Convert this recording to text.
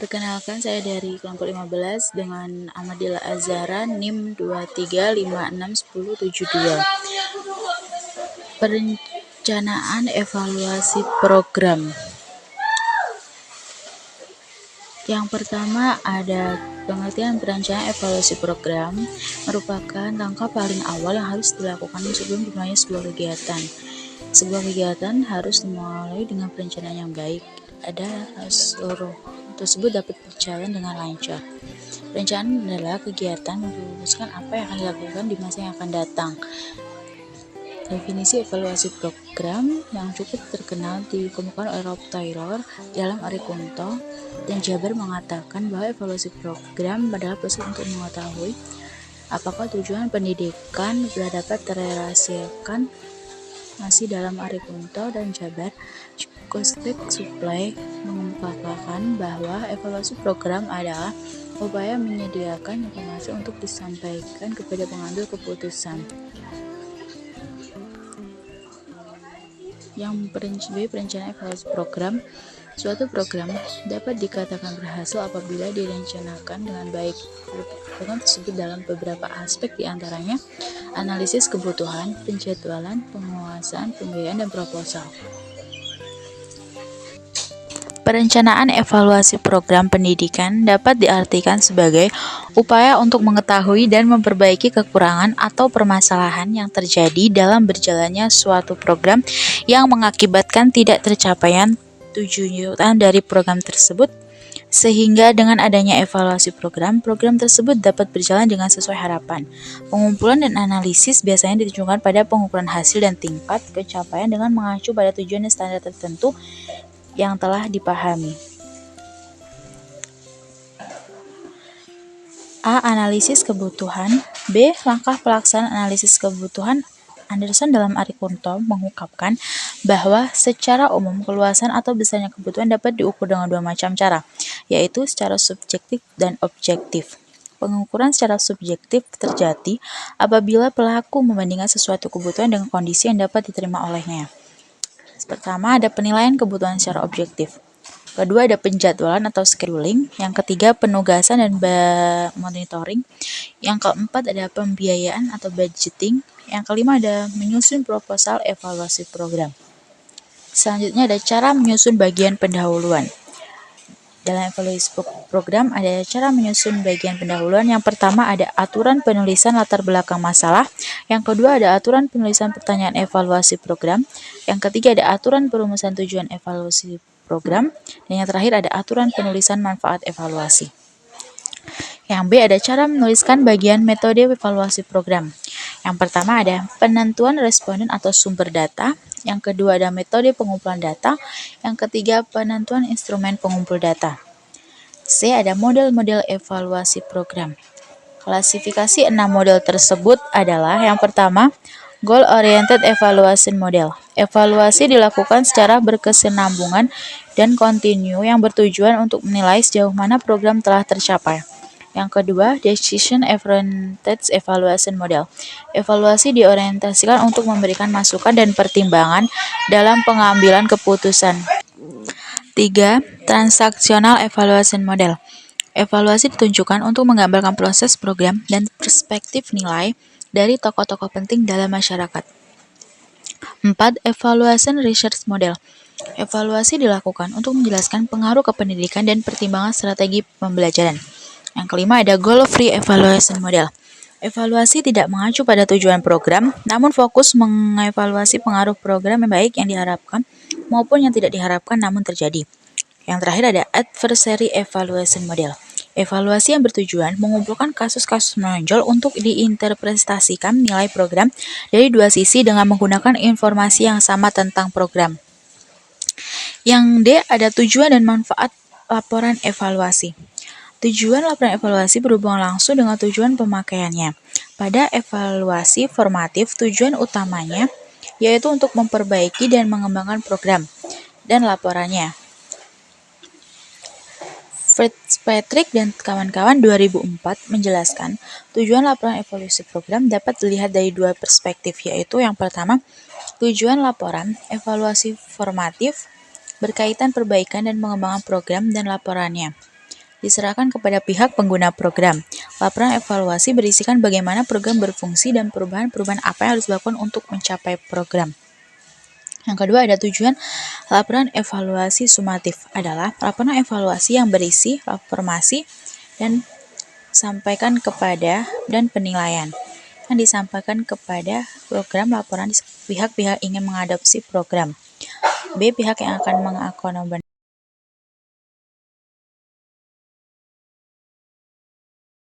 Perkenalkan, saya dari kelompok 15 dengan Amadila Azhara, NIM 23561072. Perencanaan evaluasi program. Yang pertama ada pengertian perencanaan evaluasi program merupakan langkah paling awal yang harus dilakukan sebelum dimulainya sebuah kegiatan. Sebuah kegiatan harus dimulai dengan perencanaan yang baik. Seluruh tersebut dapat berjalan dengan lancar. Perencanaan adalah kegiatan merumuskan apa yang akan dilakukan di masa yang akan datang. Definisi evaluasi program yang cukup terkenal dikemukakan oleh Rob Taylor dalam Arikunto dan Jaber mengatakan bahwa evaluasi program adalah proses untuk mengetahui apakah tujuan pendidikan sudah dapat terrealisasikan. Masih dalam Arikunto dan Jaber, Kostek Supply mengemukakan bahwa evaluasi program adalah upaya menyediakan informasi untuk disampaikan kepada pengambil keputusan. Yang perencanaan evaluasi program, suatu program dapat dikatakan berhasil apabila direncanakan dengan baik. Program tersebut dalam beberapa aspek, diantaranya analisis kebutuhan, penjadwalan, penguasaan, pembiayaan, dan proposal. Perencanaan evaluasi program pendidikan dapat diartikan sebagai upaya untuk mengetahui dan memperbaiki kekurangan atau permasalahan yang terjadi dalam berjalannya suatu program yang mengakibatkan tidak tercapaian tujuan dari program tersebut, sehingga dengan adanya evaluasi program tersebut dapat berjalan dengan sesuai harapan. Pengumpulan dan analisis biasanya ditujukan pada pengukuran hasil dan tingkat pencapaian dengan mengacu pada tujuan dan standar tertentu yang telah dipahami. A. Analisis kebutuhan. B. Langkah pelaksanaan analisis kebutuhan. Anderson dalam Arikunto mengungkapkan bahwa secara umum keluasan atau besarnya kebutuhan dapat diukur dengan dua macam cara, yaitu secara subjektif dan objektif. Pengukuran secara subjektif terjadi apabila pelaku membandingkan sesuatu kebutuhan dengan kondisi yang dapat diterima olehnya. Pertama, ada penilaian kebutuhan secara objektif. Kedua, ada penjadwalan atau scheduling. Yang ketiga, penugasan dan monitoring. Yang keempat, ada pembiayaan atau budgeting. Yang kelima, ada menyusun proposal evaluasi program. Selanjutnya, ada cara menyusun bagian pendahuluan. Dalam evaluasi program ada cara menyusun bagian pendahuluan. Yang pertama ada aturan penulisan latar belakang masalah. Yang kedua ada aturan penulisan pertanyaan evaluasi program. Yang ketiga ada aturan perumusan tujuan evaluasi program. Dan yang terakhir ada aturan penulisan manfaat evaluasi. Yang B ada cara menuliskan bagian metode evaluasi program. Yang pertama ada penentuan responden atau sumber data. Yang kedua ada metode pengumpulan data. Yang ketiga penentuan instrumen pengumpul data. C ada model-model evaluasi program. Klasifikasi 6 model tersebut adalah yang pertama Goal Oriented Evaluation Model. Evaluasi dilakukan secara berkesinambungan dan kontinu yang bertujuan untuk menilai sejauh mana program telah tercapai. Yang kedua, Decision Oriented Evaluation Model. Evaluasi diorientasikan untuk memberikan masukan dan pertimbangan dalam pengambilan keputusan. 3. Transactional Evaluation Model. Evaluasi ditunjukkan untuk menggambarkan proses program dan perspektif nilai dari tokoh-tokoh penting dalam masyarakat. 4. Evaluation Research Model. Evaluasi dilakukan untuk menjelaskan pengaruh ke pendidikan dan pertimbangan strategi pembelajaran. Yang kelima ada Goal Free Evaluation Model. Evaluasi tidak mengacu pada tujuan program, namun fokus mengevaluasi pengaruh program yang baik yang diharapkan maupun yang tidak diharapkan namun terjadi. Yang terakhir ada Adversary Evaluation Model. Evaluasi yang bertujuan mengumpulkan kasus-kasus menonjol untuk diinterpretasikan nilai program dari dua sisi dengan menggunakan informasi yang sama tentang program. Yang D ada tujuan dan manfaat laporan evaluasi. Tujuan laporan evaluasi berhubungan langsung dengan tujuan pemakaiannya. Pada evaluasi formatif, tujuan utamanya yaitu untuk memperbaiki dan mengembangkan program dan laporannya. Fitzpatrick dan kawan-kawan 2004 menjelaskan tujuan laporan evaluasi program dapat dilihat dari dua perspektif, yaitu yang pertama, tujuan laporan evaluasi formatif berkaitan perbaikan dan pengembangan program dan laporannya. diserahkan kepada pihak pengguna program. Laporan evaluasi berisikan bagaimana program berfungsi dan perubahan-perubahan apa yang harus dilakukan untuk mencapai program. Yang kedua, ada tujuan laporan evaluasi sumatif adalah laporan evaluasi yang berisi informasi dan sampaikan kepada dan penilaian yang disampaikan kepada program. Laporan pihak-pihak ingin mengadopsi program. B. Pihak yang akan mengakomodir